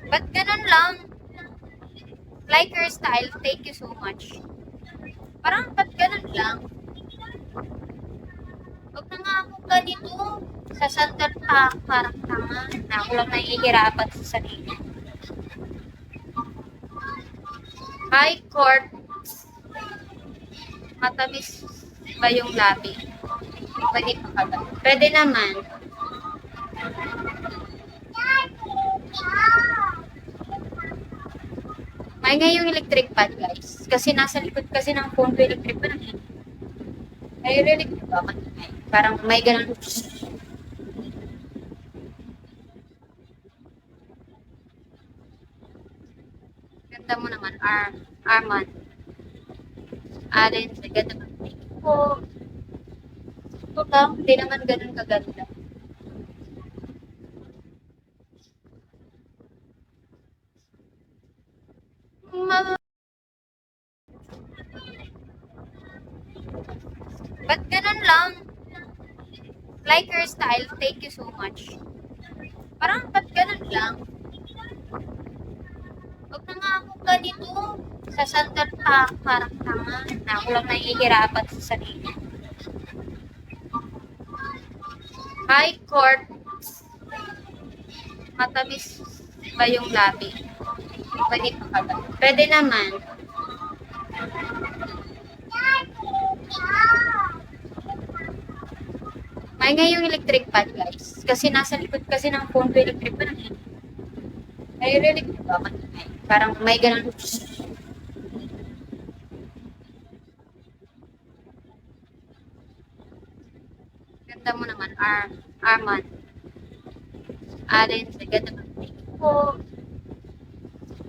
Ba't ganun lang? Like your style, thank you so much. Parang ba't ganun lang? Huwag na nga ako ganito. Sa sandal pa, parang tanga. Na ako lang nahihirapan sa sarili. Hi, Court. Matamis ba yung labi? Pwede pa ka ba? Pwede naman. May nga yung electric fan, guys. Kasi nasa likod kasi ng phone ko electric fan. Ay, really, diba? Parang may ganun. Ganda mo naman, Arman. Alin, ganda naman. Oo. Ito lang, hindi naman ganun kaganda. Ba't ganun lang? Like your style, thank you so much. Parang ba't ganun lang? Huwag na nga ako ganito. Sa sandal pa, parang tanga. Na ako lang nahihirapan sa sarili. Hi, Court. Matamis ba yung labi? Pwede pa ka ba? Pwede naman. May nga yung electric fan, guys. Kasi nasa likod kasi ng phone ko electric fan. Ay, really, diba? Parang may ganun. Ganda mo naman, Arman. Alin, ganda naman. Oo.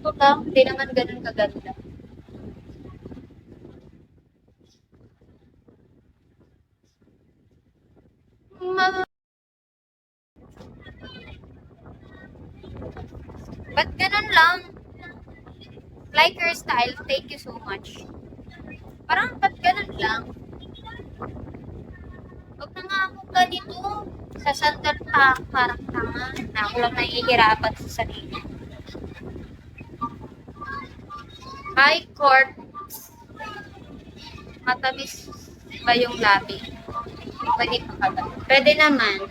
Ito lang, hindi naman ganun kaganda. Ba't ganun lang? Like your style, thank you so much. Parang ba't ganun lang? Huwag na nga ako ganito. Sa sandal pa, parang tanga. Na ako lang nahihirapan sa sarili. Hi, Court. Matamis ba yung labi? Pwede pa ka ba? Pwede naman.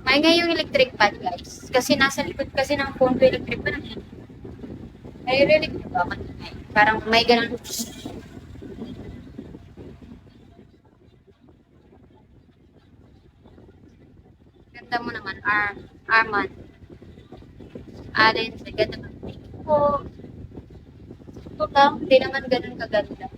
May nga yung electric fan, guys. Kasi nasa likod kasi ng phone ko electric fan. Ay, really, diba? Parang may ganun. Ganda mo naman, Arman. Alin, ganda naman. Oo. Ito lang, hindi naman ganun kaganda.